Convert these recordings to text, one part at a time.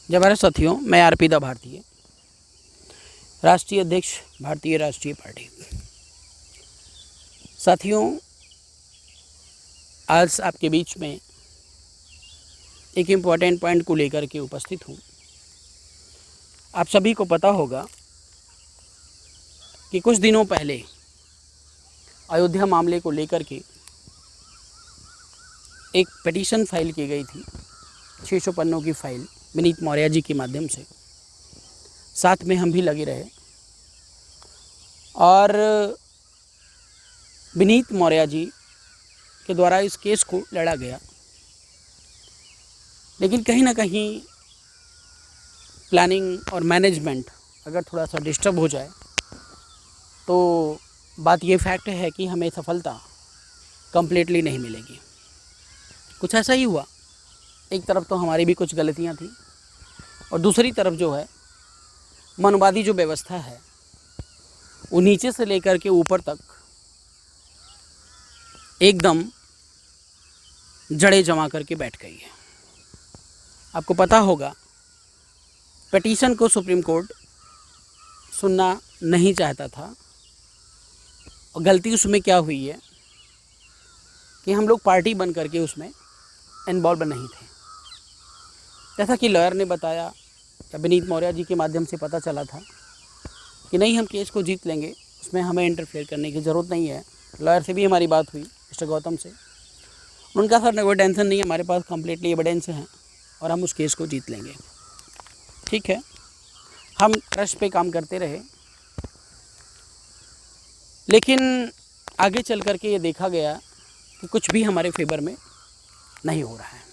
जय भारत साथियों, मैं आरपी दा भारतीय, राष्ट्रीय अध्यक्ष भारतीय राष्ट्रीय पार्टी। साथियों, आज आपके बीच में एक इम्पॉर्टेंट पॉइंट को लेकर के उपस्थित हूँ। आप सभी को पता होगा कि कुछ दिनों पहले अयोध्या मामले को लेकर के एक पिटीशन फाइल की गई थी, 600 पन्नों की फाइल विनीत मौर्य जी के माध्यम से। साथ में हम भी लगे रहे और विनीत मौर्य जी के द्वारा इस केस को लड़ा गया। लेकिन कहीं ना कहीं प्लानिंग और मैनेजमेंट अगर थोड़ा सा डिस्टर्ब हो जाए तो बात ये फैक्ट है कि हमें सफलता कंप्लीटली नहीं मिलेगी। कुछ ऐसा ही हुआ। एक तरफ तो हमारी भी कुछ गलतियां थी और दूसरी तरफ जो है मनवादी जो व्यवस्था है वो नीचे से लेकर के ऊपर तक एकदम जड़ें जमा करके बैठ गई है। आपको पता होगा पिटीशन को सुप्रीम कोर्ट सुनना नहीं चाहता था और गलती उसमें क्या हुई है कि हम लोग पार्टी बन करके उसमें इन्वॉल्व नहीं थे। जैसा कि लॉयर ने बताया या विनीत मौर्य जी के माध्यम से पता चला था कि नहीं, हम केस को जीत लेंगे, उसमें हमें इंटरफेयर करने की ज़रूरत नहीं है। लॉयर से भी हमारी बात हुई, मिस्टर गौतम से। उनका सर कोई टेंशन नहीं है, हमारे पास कंप्लीटली एविडेंस हैं और हम उस केस को जीत लेंगे। ठीक है, हम ट्रस्ट पे काम करते रहे। लेकिन आगे चल कर के ये देखा गया कि कुछ भी हमारे फेवर में नहीं हो रहा है।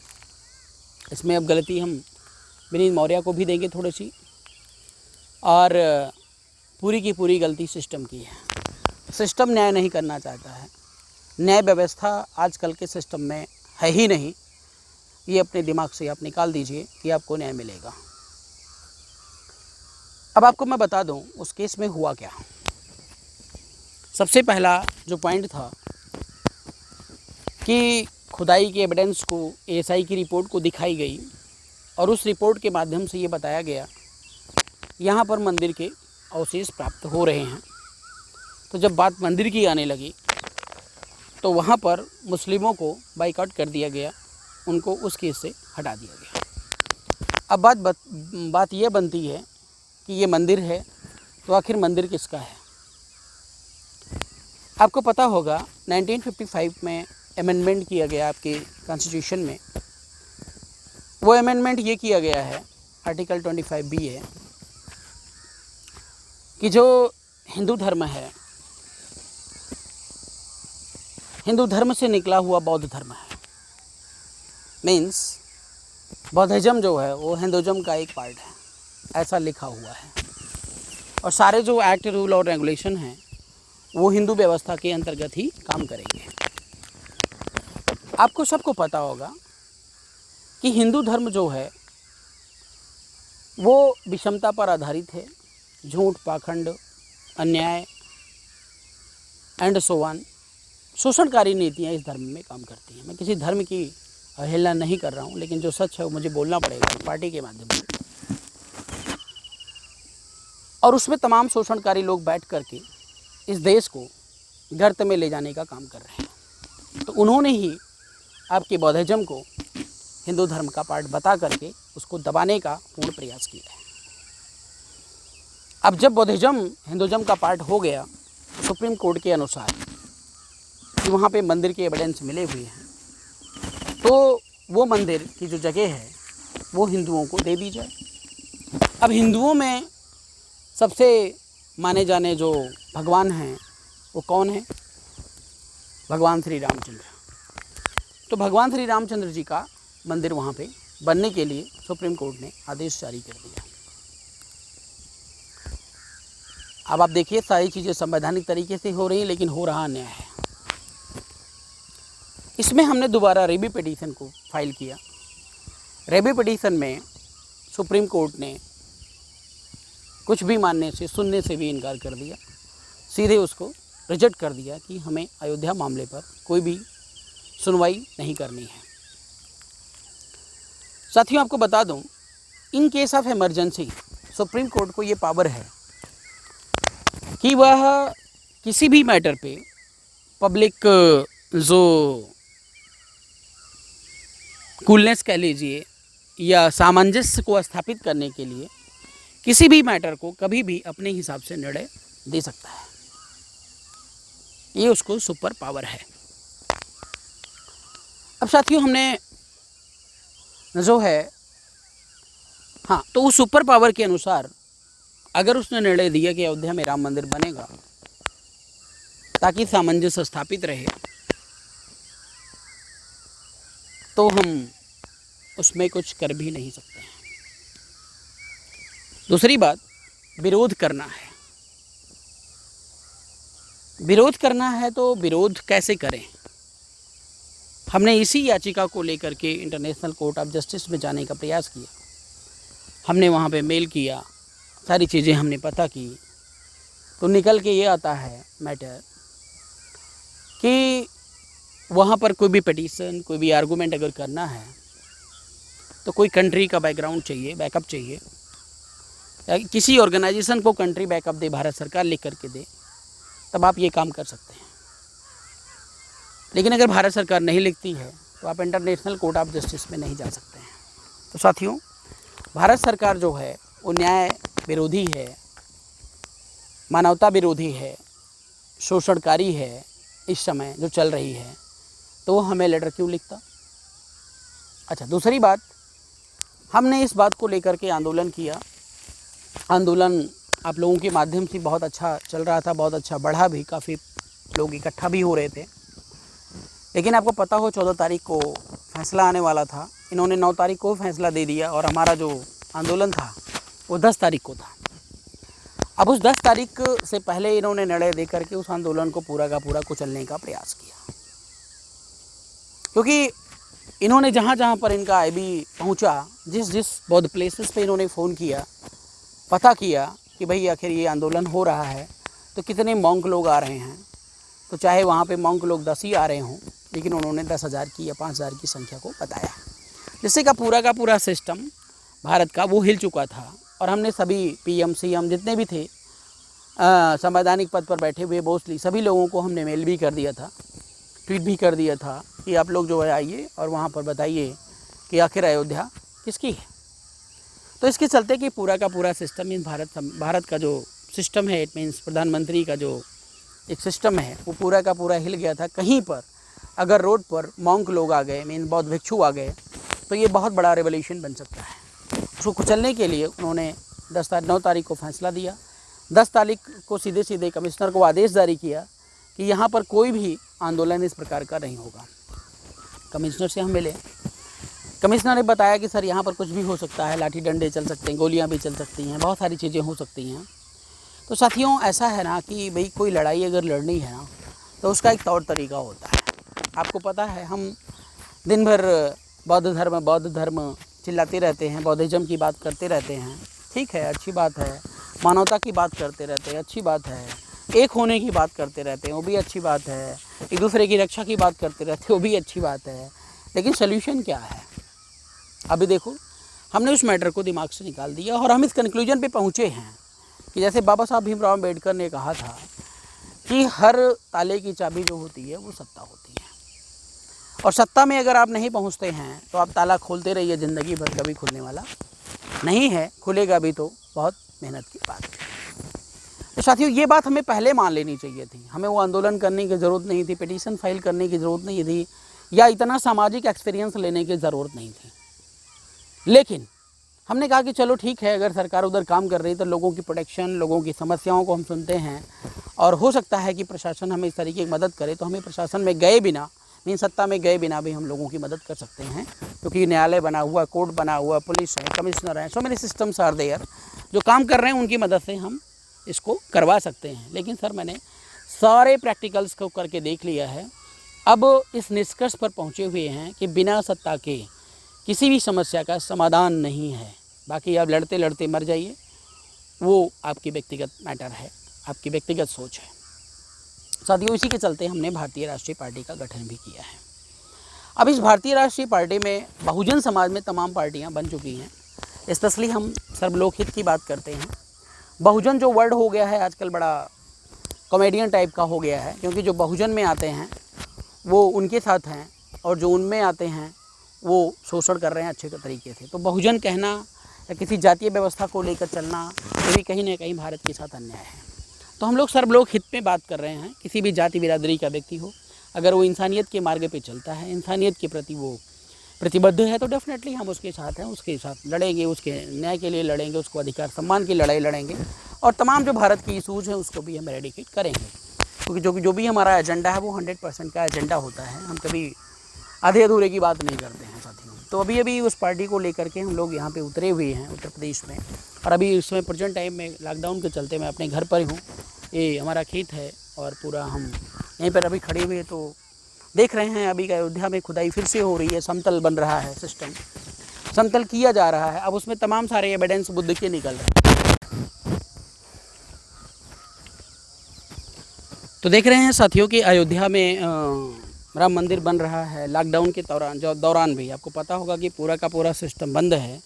इसमें अब गलती हम विनीत मौर्य को भी देंगे थोड़ी सी, और पूरी की पूरी गलती सिस्टम की है। सिस्टम न्याय नहीं करना चाहता है। न्याय व्यवस्था आजकल के सिस्टम में है ही नहीं। ये अपने दिमाग से आप निकाल दीजिए कि आपको न्याय मिलेगा। अब आपको मैं बता दूं उस केस में हुआ क्या। सबसे पहला जो पॉइंट था कि खुदाई के एविडेंस को एएसआई की रिपोर्ट को दिखाई गई और उस रिपोर्ट के माध्यम से ये बताया गया यहाँ पर मंदिर के अवशेष प्राप्त हो रहे हैं। तो जब बात मंदिर की आने लगी तो वहाँ पर मुस्लिमों को बाइकआउट कर दिया गया, उनको उस केस से हटा दिया गया। अब बात ये बनती है कि ये मंदिर है तो आखिर मंदिर किसका है। आपको पता होगा 1955 में अमेंडमेंट किया गया आपके कॉन्स्टिट्यूशन में। वो अमेंडमेंट ये किया गया है, आर्टिकल 25B है कि जो हिंदू धर्म है, हिंदू धर्म से निकला हुआ बौद्ध धर्म है। मीन्स बौद्धिज्म जो है वो हिंदुज़म का एक पार्ट है, ऐसा लिखा हुआ है। और सारे जो एक्ट, रूल और रेगुलेशन हैं वो हिंदू व्यवस्था के अंतर्गत ही काम करेंगे। आपको सबको पता होगा कि हिंदू धर्म जो है वो विषमता पर आधारित है। झूठ, पाखंड, अन्याय एंड सो ऑन, शोषणकारी नीतियाँ इस धर्म में काम करती हैं। मैं किसी धर्म की अवहेलना नहीं कर रहा हूँ, लेकिन जो सच है वो मुझे बोलना पड़ेगा पार्टी के माध्यम से। और उसमें तमाम शोषणकारी लोग बैठ करके इस देश को गर्त में ले जाने का काम कर रहे हैं। तो उन्होंने ही आपके बौद्धिज्म को हिंदू धर्म का पार्ट बता करके उसको दबाने का पूर्ण प्रयास किया है। अब जब बौद्धिज्म हिंदुज़म का पार्ट हो गया, सुप्रीम कोर्ट के अनुसार कि वहाँ पे मंदिर के एविडेंस मिले हुए हैं, तो वो मंदिर की जो जगह है वो हिंदुओं को दे दी जाए। अब हिंदुओं में सबसे माने जाने जो भगवान हैं वो कौन है? भगवान श्री रामचंद्र। तो भगवान श्री रामचंद्र जी का मंदिर वहाँ पे बनने के लिए सुप्रीम कोर्ट ने आदेश जारी कर दिया। अब आप देखिए, सारी चीज़ें संवैधानिक तरीके से हो रही हैं, लेकिन हो रहा अन्याय है। इसमें हमने दोबारा रेबी पिटीशन को फाइल किया। रेबी पिटीशन में सुप्रीम कोर्ट ने कुछ भी मानने से, सुनने से भी इनकार कर दिया। सीधे उसको रिजेक्ट कर दिया कि हमें अयोध्या मामले पर कोई भी सुनवाई नहीं करनी है। साथियों, आपको बता दूं in case of emergency supreme court को ये पावर है कि वह किसी भी मैटर पे पब्लिक जो कूलनेस कह लीजिए या सामंजस्य को स्थापित करने के लिए किसी भी मैटर को कभी भी अपने हिसाब से निर्णय दे सकता है। ये उसको सुपर पावर है। अब साथियों हमने जो है तो उस सुपर पावर के अनुसार अगर उसने निर्णय दिया कि अयोध्या में राम मंदिर बनेगा ताकि सामंजस्य स्थापित रहे, तो हम उसमें कुछ कर भी नहीं सकते हैं। दूसरी बात, विरोध करना है। विरोध करना है तो विरोध कैसे करें? हमने इसी याचिका को लेकर के इंटरनेशनल कोर्ट ऑफ जस्टिस में जाने का प्रयास किया। हमने वहाँ पे मेल किया, सारी चीज़ें हमने पता की, तो निकल के ये आता है मैटर कि वहाँ पर कोई भी पिटीशन, कोई भी आर्गूमेंट अगर करना है तो कोई कंट्री का बैकग्राउंड चाहिए, बैकअप चाहिए, या किसी ऑर्गेनाइजेशन को कंट्री बैकअप दे, भारत सरकार लिख करके दे, तब आप ये काम कर सकते हैं। लेकिन अगर भारत सरकार नहीं लिखती है तो आप इंटरनेशनल कोर्ट ऑफ जस्टिस में नहीं जा सकते हैं। तो साथियों, भारत सरकार जो है वो न्याय विरोधी है, मानवता विरोधी है, शोषणकारी है इस समय जो चल रही है, तो वो हमें लेटर क्यों लिखता? अच्छा, दूसरी बात, हमने इस बात को लेकर के आंदोलन किया। आंदोलन आप लोगों के माध्यम से बहुत अच्छा चल रहा था, बहुत अच्छा बढ़ा भी, काफ़ी लोग इकट्ठा भी हो रहे थे। लेकिन आपको पता हो 14 तारीख को फैसला आने वाला था, इन्होंने 9 तारीख को फैसला दे दिया और हमारा जो आंदोलन था वो 10 तारीख को था। अब उस 10 तारीख से पहले इन्होंने निर्णय दे करके उस आंदोलन को पूरा का पूरा कुचलने का प्रयास किया, क्योंकि इन्होंने जहाँ जहाँ पर इनका आईबी पहुँचा, जिस बौद्ध प्लेसेस पे इन्होंने फ़ोन किया, पता किया कि भाई आखिर ये आंदोलन हो रहा है तो कितने मॉन्क लोग आ रहे हैं, तो चाहे वहाँ पे मॉन्क लोग 10 ही आ रहे हों, लेकिन उन्होंने 10,000 की या 5,000 की संख्या को बताया, जिससे का पूरा सिस्टम भारत का वो हिल चुका था। और हमने सभी पीएम सीएम जितने भी थे संवैधानिक पद पर बैठे हुए मोस्टली सभी लोगों को हमने मेल भी कर दिया था, ट्वीट भी कर दिया था कि आप लोग जो है आइए और वहाँ पर बताइए कि आखिर अयोध्या किसकी है। तो इसके चलते कि पूरा का पूरा सिस्टम इन भारत का जो सिस्टम है, इट मीन्स प्रधानमंत्री का जो एक सिस्टम है, वो पूरा का पूरा हिल गया था। कहीं पर अगर रोड पर मॉन्क लोग आ गए, मीन बौद्ध भिक्षु आ गए, तो ये बहुत बड़ा रेवोल्यूशन बन सकता है। उसको कुचलने के लिए उन्होंने 9 तारीख को फैसला दिया। 10 तारीख को सीधे कमिश्नर को आदेश जारी किया कि यहाँ पर कोई भी आंदोलन इस प्रकार का नहीं होगा। कमिश्नर से हम मिले, कमिश्नर ने बताया कि सर यहाँ पर कुछ भी हो सकता है, लाठी डंडे चल सकते हैं, गोलियाँ भी चल सकती हैं, बहुत सारी चीज़ें हो सकती हैं। तो साथियों, ऐसा है ना कि भाई कोई लड़ाई अगर लड़नी है ना तो उसका एक तौर तरीका होता है। आपको पता है, हम दिन भर बौद्ध धर्म चिल्लाते रहते हैं, बौद्धिज़्म की बात करते रहते हैं, ठीक है, अच्छी बात है। मानवता की बात करते रहते हैं, अच्छी बात है। एक होने की बात करते रहते हैं, वो भी अच्छी बात है। एक दूसरे की रक्षा की बात करते रहते हैं, वो भी अच्छी बात है। लेकिन सोल्यूशन क्या है? अभी देखो, हमने उस मैटर को दिमाग से निकाल दिया और हम इस कंक्लूजन पे पहुँचे हैं कि जैसे बाबा साहब भीमराव अम्बेडकर ने कहा था कि हर ताले की चाबी जो होती है वो सत्ता होती है, और सत्ता में अगर आप नहीं पहुंचते हैं तो आप ताला खोलते रहिए, ज़िंदगी भर कभी खुलने वाला नहीं है, खुलेगा भी तो बहुत मेहनत की बात है। तो साथियों, ये बात हमें पहले मान लेनी चाहिए थी। हमें वो आंदोलन करने की ज़रूरत नहीं थी, पिटीशन फाइल करने की ज़रूरत नहीं थी, या इतना सामाजिक एक्सपीरियंस लेने की ज़रूरत नहीं थी। लेकिन हमने कहा कि चलो ठीक है, अगर सरकार उधर काम कर रही है तो लोगों की प्रोटेक्शन, लोगों की समस्याओं को हम सुनते हैं, और हो सकता है कि प्रशासन हमें इस तरीके की मदद करे, तो हमें प्रशासन में गए बिना, मीन सत्ता में गए बिना भी हम लोगों की मदद कर सकते हैं, क्योंकि न्यायालय बना हुआ, कोर्ट बना हुआ, पुलिस है, कमिश्नर है, so many systems are there जो काम कर रहे हैं, उनकी मदद से हम इसको करवा सकते हैं। लेकिन सर, मैंने सारे प्रैक्टिकल्स को करके देख लिया है, अब इस निष्कर्ष पर पहुँचे हुए हैं कि बिना सत्ता के किसी भी समस्या का समाधान नहीं है। बाकी आप लड़ते लड़ते मर जाइए, वो आपकी व्यक्तिगत मैटर है, आपकी व्यक्तिगत सोच है। साथियों, इसी के चलते हमने भारतीय राष्ट्रीय पार्टी का गठन भी किया है। अब इस भारतीय राष्ट्रीय पार्टी में बहुजन समाज में तमाम पार्टियां बन चुकी हैं, स्पेशली हम सर्वलोक हित की बात करते हैं। बहुजन जो वर्ड हो गया है आजकल बड़ा कॉमेडियन टाइप का हो गया है, क्योंकि जो बहुजन में आते हैं वो उनके साथ हैं और जो उनमें आते हैं वो शोषण कर रहे हैं अच्छे तरीके से। तो बहुजन कहना या किसी जातीय व्यवस्था को लेकर चलना ये भी कहीं ना कहीं भारत के साथ अन्याय है। तो हम लोग सर्वलोक हित में बात कर रहे हैं। किसी भी जाति बिरादरी का व्यक्ति हो, अगर वो इंसानियत के मार्ग पे चलता है, इंसानियत के प्रति वो प्रतिबद्ध है, तो डेफिनेटली हम उसके साथ हैं, उसके साथ लड़ेंगे, उसके न्याय के लिए लड़ेंगे, उसको अधिकार सम्मान की लड़ाई लड़ेंगे और तमाम जो भारत की इशूज़ हैं उसको भी हम एरेडिकेट करेंगे। क्योंकि जो भी हमारा एजेंडा है वो 100% का एजेंडा होता है। हम कभी आधे अधूरे की बात नहीं करते हैं साथियों। तो अभी उस पार्टी को लेकर के हम लोग यहाँ पे उतरे हुए हैं उत्तर प्रदेश में। और अभी इस समय प्रेजेंट टाइम में लॉकडाउन के चलते मैं अपने घर पर ही हूँ। ये हमारा खेत है और पूरा हम यहीं पर अभी खड़े हुए तो देख रहे हैं। अभी अयोध्या में खुदाई फिर से हो रही है, समतल बन रहा है, सिस्टम समतल किया जा रहा है। अब उसमें तमाम सारे एविडेंस बुद्ध के निकल रहे हैं। तो देख रहे हैं साथियों कि अयोध्या में राम मंदिर बन रहा है। लॉकडाउन के दौरान भी आपको पता होगा कि पूरा का पूरा सिस्टम बंद है,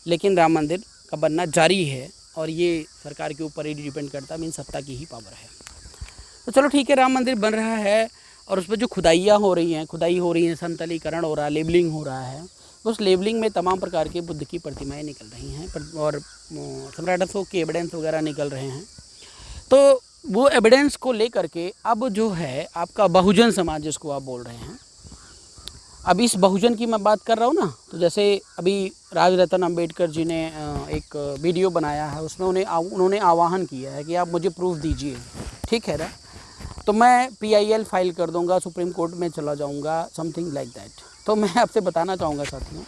लेकिन राम मंदिर का बनना जारी है और ये सरकार के ऊपर ही डिपेंड करता है, मीन सत्ता की ही पावर है। तो चलो ठीक है, राम मंदिर बन रहा है और उस पर जो खुदाई हो रही हैं, समतलीकरण हो रहा है, लेबलिंग हो रहा है। उस लेबलिंग में तमाम प्रकार के बुद्ध की प्रतिमाएँ निकल रही हैं और सम्राट अशोक के एविडेंस वगैरह निकल रहे हैं। तो वो एविडेंस को लेकर के अब जो है आपका बहुजन समाज जिसको आप बोल रहे हैं, अब इस बहुजन की मैं बात कर रहा हूँ ना, तो जैसे अभी राजरत्न अंबेडकर जी ने एक वीडियो बनाया है, उसमें उन्होंने आह्वान किया है कि आप मुझे प्रूफ दीजिए, ठीक है ना, तो मैं PIL फाइल कर दूंगा, सुप्रीम कोर्ट में चला जाऊंगा, समथिंग लाइक दैट। तो मैं आपसे बताना चाहूँगा साथियों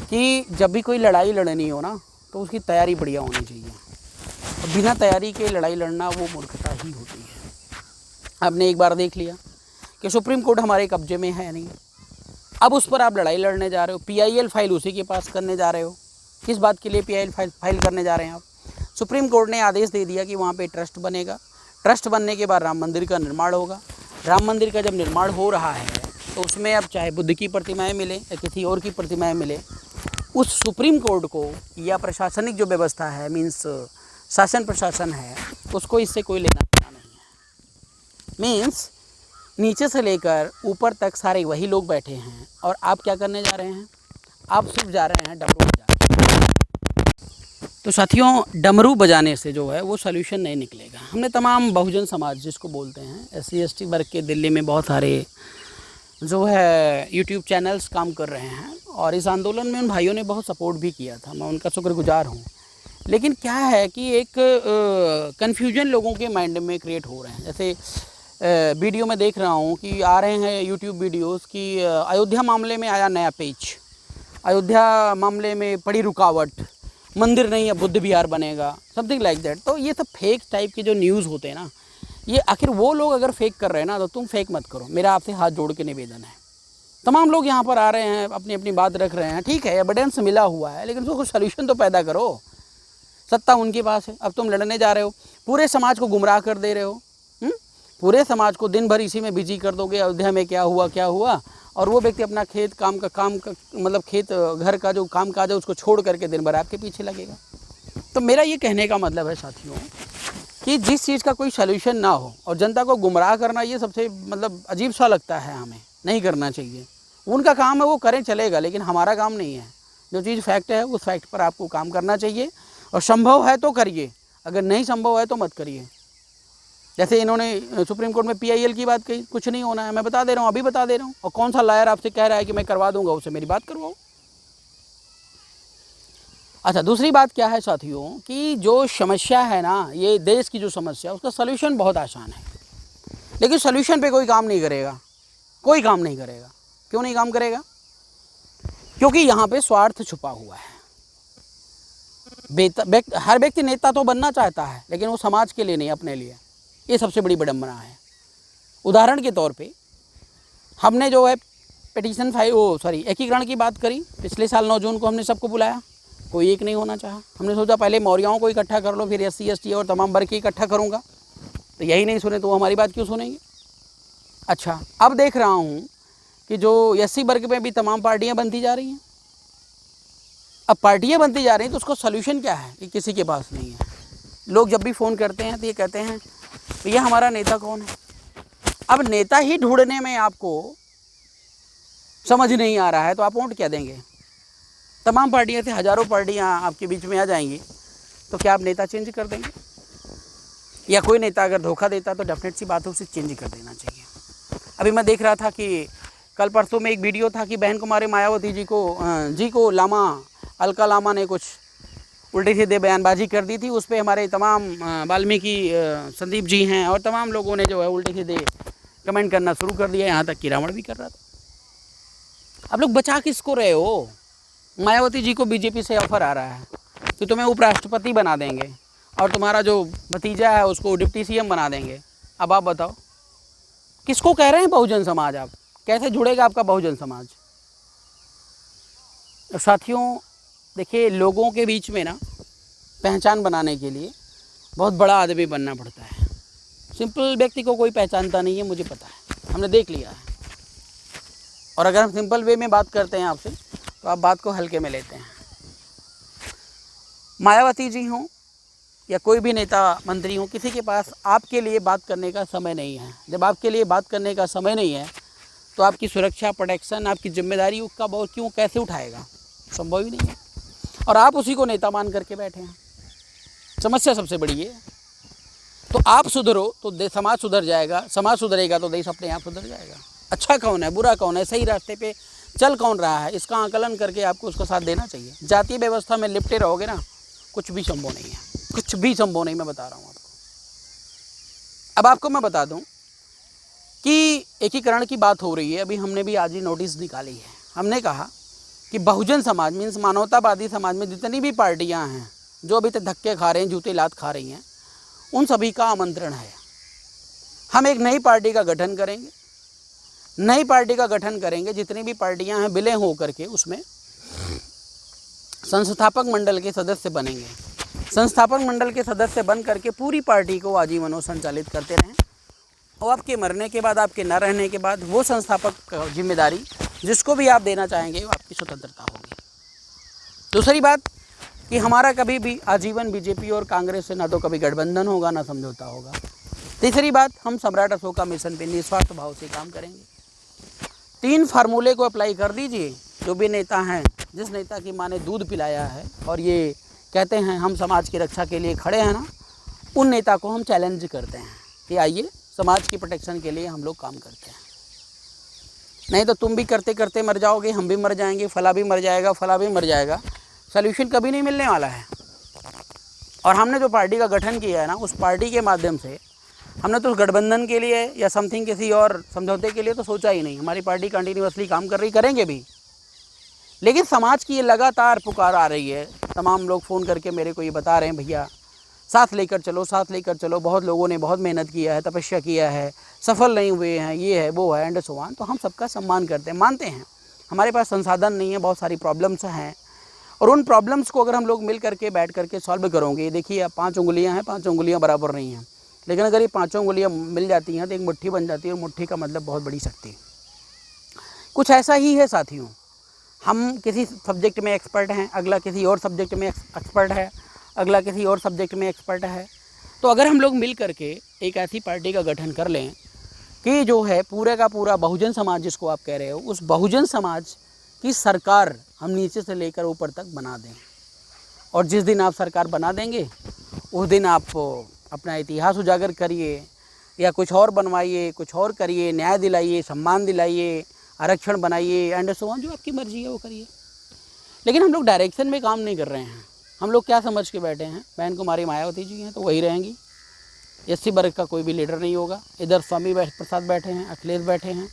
कि जब भी कोई लड़ाई लड़नी हो ना तो उसकी तैयारी बढ़िया होनी चाहिए। बिना तैयारी के लड़ाई लड़ना वो मूर्खता ही होती है। आपने एक बार देख लिया कि सुप्रीम कोर्ट हमारे कब्जे में है नहीं, अब उस पर आप लड़ाई लड़ने जा रहे हो, PIL फाइल उसी के पास करने जा रहे हो। किस बात के लिए PIL फाइल करने जा रहे हैं आप? सुप्रीम कोर्ट ने आदेश दे दिया कि वहाँ पे ट्रस्ट बनेगा, ट्रस्ट बनने के बाद राम मंदिर का निर्माण होगा। राम मंदिर का जब निर्माण हो रहा है तो उसमें अब चाहे बुद्ध की प्रतिमाएँ मिले या किसी और की प्रतिमाएँ मिले, उस सुप्रीम कोर्ट को या प्रशासनिक जो व्यवस्था है, मीन्स शासन प्रशासन है, उसको इससे कोई लेना देना नहीं है। मीन्स नीचे से लेकर ऊपर तक सारे वही लोग बैठे हैं और आप क्या करने जा रहे हैं? आप सिर्फ जा रहे हैं डमरू बजाने। तो साथियों, डमरू बजाने से जो है वो सल्यूशन नहीं निकलेगा। हमने तमाम बहुजन समाज जिसको बोलते हैं, SC ST वर्ग के दिल्ली में बहुत सारे जो है YouTube चैनल्स काम कर रहे हैं और इस आंदोलन में उन भाइयों ने बहुत सपोर्ट भी किया था, मैं उनका शुक्रगुजार हूँ। लेकिन क्या है कि एक कन्फ्यूजन लोगों के माइंड में क्रिएट हो रहे हैं। जैसे वीडियो में देख रहा हूँ कि आ रहे हैं YouTube वीडियोस कि अयोध्या मामले में आया नया पेज, अयोध्या मामले में पड़ी रुकावट, मंदिर नहीं अब बुद्ध विहार बनेगा, समथिंग लाइक दैट। तो ये सब फेक टाइप के जो न्यूज़ होते हैं ना, ये आखिर वो लोग अगर फेक कर रहे हैं ना तो तुम फेक मत करो। मेरा आपसे हाथ जोड़ के निवेदन है। तमाम लोग यहाँ पर आ रहे हैं, अपनी अपनी बात रख रहे हैं, ठीक है, एविडेंस मिला हुआ है, लेकिन उसको कुछ सल्यूशन तो पैदा करो। सत्ता उनके पास है, अब तुम लड़ने जा रहे हो, पूरे समाज को गुमराह कर दे रहे हो। पूरे समाज को दिन भर इसी में बिजी कर दोगे, अयोध्या में क्या हुआ, और वो व्यक्ति अपना खेत काम का मतलब खेत घर का जो काम काज है उसको छोड़ करके दिन भर आपके पीछे लगेगा। तो मेरा ये कहने का मतलब है साथियों कि जिस चीज़ का कोई सल्यूशन ना हो और जनता को गुमराह करना, ये सबसे मतलब अजीब सा लगता है, हमें नहीं करना चाहिए। उनका काम है, वो करें चलेगा, लेकिन हमारा काम नहीं है। जो चीज़ फैक्ट है उस फैक्ट पर आपको काम करना चाहिए और संभव है तो करिए, अगर नहीं संभव है तो मत करिए। जैसे इन्होंने सुप्रीम कोर्ट में PIL की बात कही, कुछ नहीं होना है, मैं बता दे रहा हूँ, अभी बता दे रहा हूँ। और कौन सा लायर आपसे कह रहा है कि मैं करवा दूंगा, उससे मेरी बात करवाओ। अच्छा, दूसरी बात क्या है साथियों कि जो समस्या है ना, ये देश की जो समस्या, उसका सल्यूशन बहुत आसान है, लेकिन सल्यूशन पे कोई काम नहीं करेगा, कोई काम नहीं करेगा। क्यों नहीं काम करेगा? क्योंकि यहाँ पे स्वार्थ छुपा हुआ है। हर व्यक्ति नेता तो बनना चाहता है, लेकिन वो समाज के लिए नहीं, अपने लिए। ये सबसे बड़ी विडंबना है। उदाहरण के तौर पे हमने जो है पिटीशन एकीकरण की बात करी, पिछले साल 9 जून को हमने सबको बुलाया, कोई एक नहीं होना चाहा। हमने सोचा पहले मौर्यों को इकट्ठा कर लो, फिर SC ST और तमाम वर्ग की इकट्ठा करूँगा, तो यही नहीं सुने तो वो हमारी बात क्यों सुनेंगे? अच्छा, अब देख रहा हूँ कि जो SC वर्ग में भी तमाम पार्टियाँ बनती जा रही हैं। अब पार्टियां बनती जा रही हैं तो उसको सल्यूशन क्या है कि किसी के पास नहीं है। लोग जब भी फ़ोन करते हैं तो ये कहते हैं भैया हमारा नेता कौन है। अब नेता ही ढूंढने में आपको समझ नहीं आ रहा है तो आप वोट क्या देंगे। तमाम पार्टियां से हज़ारों पार्टियां आपके बीच में आ जाएंगी तो क्या आप नेता चेंज कर देंगे। या कोई नेता अगर धोखा देता तो डेफिनेट सी बात है उसे चेंज कर देना चाहिए। अभी मैं देख रहा था कि कल परसों में एक वीडियो था कि बहन कुमारी मायावती जी को लामा अलका लामा ने कुछ उल्टे सीधे बयानबाजी कर दी थी। उस पर हमारे तमाम वाल्मीकि संदीप जी हैं और तमाम लोगों ने जो है उल्टे सीधे कमेंट करना शुरू कर दिया, यहाँ तक कि रावण भी कर रहा था। आप लोग बचा किसको रहे हो। मायावती जी को बीजेपी से ऑफर आ रहा है कि तुम्हें उपराष्ट्रपति बना देंगे और तुम्हारा जो भतीजा है उसको डिप्टी सीएम बना देंगे। अब आप बताओ किसको कह रहे हैं बहुजन समाज। आप कैसे जुड़ेगा आपका बहुजन समाज। साथियों देखिए, लोगों के बीच में ना पहचान बनाने के लिए बहुत बड़ा आदमी बनना पड़ता है। सिंपल व्यक्ति को कोई पहचानता नहीं है, मुझे पता है, हमने देख लिया है। और अगर हम सिंपल वे में बात करते हैं आपसे तो आप बात को हल्के में लेते हैं। मायावती जी हों या कोई भी नेता मंत्री हो, किसी के पास आपके लिए बात करने का समय नहीं है। जब आपके लिए बात करने का समय नहीं है तो आपकी सुरक्षा, प्रोटेक्शन, आपकी जिम्मेदारी उसका बहुत क्यों कैसे उठाएगा। संभव ही नहीं है। और आप उसी को नेता मान करके बैठे हैं। समस्या सबसे बड़ी है। तो आप सुधरो तो समाज सुधर जाएगा, समाज सुधरेगा तो देश अपने आप सुधर जाएगा। अच्छा कौन है, बुरा कौन है, सही रास्ते पे चल कौन रहा है, इसका आकलन करके आपको उसका साथ देना चाहिए। जातीय व्यवस्था में लिपटे रहोगे ना, कुछ भी संभव नहीं है, कुछ भी संभव नहीं। मैं बता रहा हूँ आपको। अब आपको मैं बता दूँ कि एकीकरण की बात हो रही है। अभी हमने भी आज ही नोटिस निकाली है। हमने कहा कि बहुजन समाज मीन्स मानवतावादी समाज में जितनी भी पार्टियां हैं जो अभी तक धक्के खा रहे हैं, जूते लात खा रही हैं, उन सभी का आमंत्रण है। हम एक नई पार्टी का गठन करेंगे। नई पार्टी का गठन करेंगे, जितनी भी पार्टियां हैं विलय हो करके उसमें संस्थापक मंडल के सदस्य बनेंगे। संस्थापक मंडल के सदस्य बन करके पूरी पार्टी को आजीवन संचालित करते रहें। और आपके मरने के बाद, आपके न रहने के बाद वो संस्थापक जिम्मेदारी जिसको भी आप देना चाहेंगे वो आपकी स्वतंत्रता होगी। दूसरी बात कि हमारा कभी भी आजीवन बीजेपी और कांग्रेस से ना तो कभी गठबंधन होगा ना समझौता होगा। तीसरी बात, हम सम्राट अशोका मिशन पे निस्वार्थ भाव से काम करेंगे। 3 फार्मूले को अप्लाई कर दीजिए। जो भी नेता हैं, जिस नेता की माँ ने दूध पिलाया है और ये कहते हैं हम समाज की रक्षा के लिए खड़े हैं ना, उन नेता को हम चैलेंज करते हैं कि आइए समाज की प्रोटेक्शन के लिए हम लोग काम करते हैं। नहीं तो तुम भी करते करते मर जाओगे, हम भी मर जाएंगे, फला भी मर जाएगा, फला भी मर जाएगा। सल्यूशन कभी नहीं मिलने वाला है। और हमने जो पार्टी का गठन किया है ना, उस पार्टी के माध्यम से हमने तो उस गठबंधन के लिए या समथिंग किसी और समझौते के लिए तो सोचा ही नहीं। हमारी पार्टी कंटिन्यूअसली काम कर रही, करेंगे भी। लेकिन समाज की ये लगातार पुकार आ रही है। तमाम लोग फ़ोन करके मेरे को ये बता रहे हैं, भैया साथ लेकर चलो, साथ लेकर चलो। बहुत लोगों ने बहुत मेहनत किया है, तपस्या किया है, सफल नहीं हुए हैं, ये है वो है एंड सो ऑन। तो हम सबका सम्मान करते हैं, मानते हैं हमारे पास संसाधन नहीं है, बहुत सारी प्रॉब्लम्स हैं। और उन प्रॉब्लम्स को अगर हम लोग मिल करके बैठ करके सॉल्व करोगे, देखिए अब 5 उंगलियां हैं, 5 उंगलियां बराबर नहीं हैं। लेकिन अगर ये 5 उंगलियां मिल जाती हैं तो एक मुट्ठी बन जाती है। और मुट्ठी का मतलब बहुत बड़ी शक्ति। कुछ ऐसा ही है साथियों। हम किसी सब्जेक्ट में एक्सपर्ट हैं, अगला किसी और सब्जेक्ट में एक्सपर्ट है, अगला किसी और सब्जेक्ट में एक्सपर्ट है। तो अगर हम लोग मिल करके एक ऐसी पार्टी का गठन कर लें कि जो है पूरे का पूरा बहुजन समाज जिसको आप कह रहे हो, उस बहुजन समाज की सरकार हम नीचे से लेकर ऊपर तक बना दें। और जिस दिन आप सरकार बना देंगे उस दिन आप अपना इतिहास उजागर करिए या कुछ और बनवाइए, कुछ और करिए, न्याय दिलाइए, सम्मान दिलाइए, आरक्षण बनाइए एंड सो ऑन, जो आपकी मर्जी है वो करिए। लेकिन हम लोग डायरेक्शन में काम नहीं कर रहे हैं। हम लोग क्या समझ के बैठे हैं, बहन कुमारी मायावती जी हैं तो वही रहेंगी, एससी वर्ग का कोई भी लीडर नहीं होगा। इधर स्वामी प्रसाद बैठे हैं, अखिलेश बैठे हैं,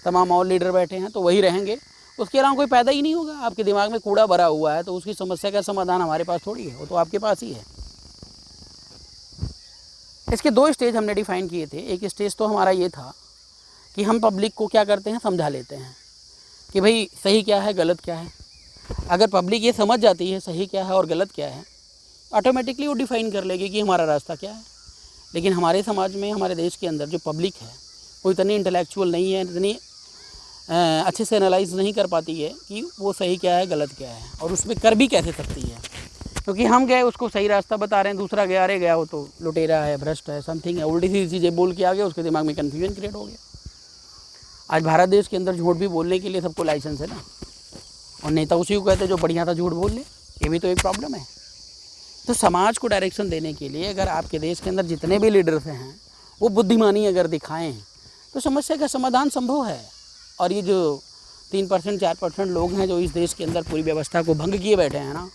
तमाम और लीडर बैठे हैं तो वही रहेंगे। उसके अलावा कोई पैदा ही नहीं होगा। आपके दिमाग में कूड़ा भरा हुआ है तो उसकी समस्या का समाधान हमारे पास थोड़ी है, वो तो आपके पास ही है। इसके 2 स्टेज हमने डिफाइन किए थे। एक स्टेज तो हमारा ये था कि हम पब्लिक को क्या करते हैं, समझा लेते हैं कि भाई सही क्या है, गलत क्या है। अगर पब्लिक ये समझ जाती है सही क्या है और गलत क्या है, ऑटोमेटिकली वो डिफ़ाइन कर लेगी कि हमारा रास्ता क्या है। लेकिन हमारे समाज में, हमारे देश के अंदर जो पब्लिक है वो इतनी इंटेलेक्चुअल नहीं है, इतनी अच्छे से एनालाइज नहीं कर पाती है कि वो सही क्या है गलत क्या है और उसमें कर भी कैसे सकती है, क्योंकि हम गए उसको सही रास्ता बता रहे हैं, दूसरा गया अरे गया वो तो लुटेरा है, भ्रष्ट है, समथिंग है, उल्टी सीधी चीज़ें बोल के आ गया, उसके दिमाग में कन्फ्यूजन क्रिएट हो गया। आज भारत देश के अंदर झूठ भी बोलने के लिए सबको लाइसेंस है ना, और नेता उसी को कहते हैं जो बढ़िया था झूठ बोल ले, ये भी तो एक प्रॉब्लम है। तो समाज को डायरेक्शन देने के लिए अगर आपके देश के अंदर जितने भी लीडर्स हैं वो बुद्धिमानी अगर दिखाएं तो समस्या का समाधान संभव है। और ये जो 3% 4% लोग हैं जो इस देश के अंदर पूरी व्यवस्था को भंग किए बैठे हैं ना,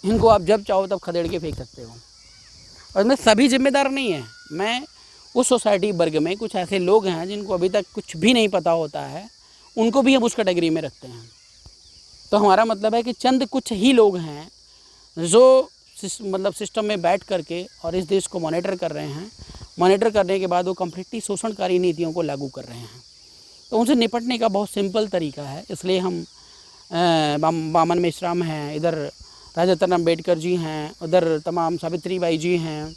इनको आप जब चाहो तब खदेड़ के फेंक सकते हो, और इसमें सभी जिम्मेदार नहीं है। मैं उस सोसाइटी वर्ग में कुछ ऐसे लोग हैं जिनको अभी तक कुछ भी नहीं पता होता है, उनको भी हम उस कैटेगरी में रखते हैं। तो हमारा मतलब है कि चंद कुछ ही लोग हैं जो मतलब सिस्टम में बैठ करके और इस देश को मॉनिटर कर रहे हैं, मॉनिटर करने के बाद वो कम्प्लीटली शोषणकारी नीतियों को लागू कर रहे हैं। तो उनसे निपटने का बहुत सिंपल तरीका है, इसलिए हम बामन मेश्राम हैं, इधर राजा रत्न अम्बेडकर जी हैं, उधर तमाम सावित्री बाई जी हैं,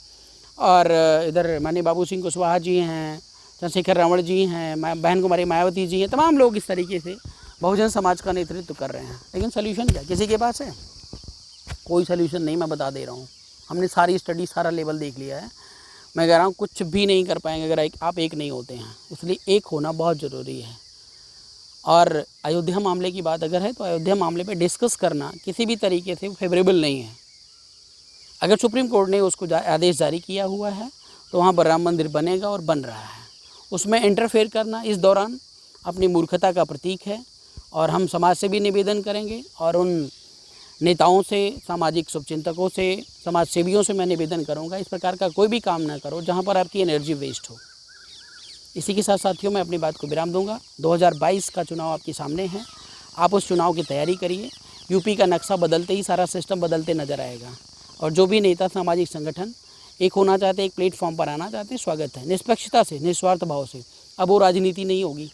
और इधर माननीय बाबू सिंह कुशवाहा जी हैं, चंद्रशेखर रावण जी हैं, बहन कुमारी मायावती जी हैं, तमाम लोग इस तरीके से बहुजन समाज का नेतृत्व कर रहे हैं। लेकिन सोल्यूशन क्या किसी के पास है? कोई सोल्यूशन नहीं, मैं बता दे रहा हूँ। हमने सारी स्टडी सारा लेवल देख लिया है। मैं कह रहा हूँ कुछ भी नहीं कर पाएंगे अगर आप एक नहीं होते हैं, इसलिए एक होना बहुत ज़रूरी है। और अयोध्या मामले की बात अगर है तो अयोध्या मामले पे डिस्कस करना किसी भी तरीके से फेवरेबल नहीं है। अगर सुप्रीम कोर्ट ने उसको आदेश जारी किया हुआ है तो वहाँ पर राम मंदिर बनेगा और बन रहा है, उसमें इंटरफेयर करना इस दौरान अपनी मूर्खता का प्रतीक है। और हम समाज से भी निवेदन करेंगे और उन नेताओं से, सामाजिक शुभचिंतकों से, समाज सेवियों से मैं निवेदन करूंगा इस प्रकार का कोई भी काम ना करो जहां पर आपकी एनर्जी वेस्ट हो। इसी के साथ साथियों मैं अपनी बात को विराम दूंगा। 2022 का चुनाव आपके सामने है, आप उस चुनाव की तैयारी करिए। यूपी का नक्शा बदलते ही सारा सिस्टम बदलते नजर आएगा, और जो भी नेता, सामाजिक संगठन एक होना चाहते, एक प्लेटफॉर्म पर आना चाहते हैं, स्वागत है। निष्पक्षता से, निस्वार्थ भाव से। अब वो राजनीति नहीं होगी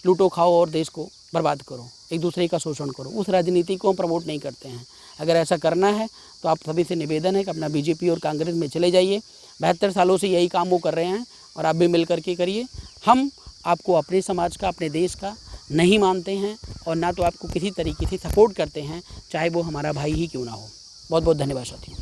लूटो खाओ और देश को बर्बाद करो, एक दूसरे का शोषण करो, उस राजनीति को हम प्रमोट नहीं करते हैं। अगर ऐसा करना है तो आप सभी से निवेदन है कि अपना बीजेपी और कांग्रेस में चले जाइए। 72 सालों से यही काम वो कर रहे हैं और आप भी मिल करके करिए। हम आपको अपने समाज का, अपने देश का नहीं मानते हैं और ना तो आपको किसी तरीके से सपोर्ट करते हैं, चाहे वो हमारा भाई ही क्यों ना हो। बहुत बहुत धन्यवाद साथियों।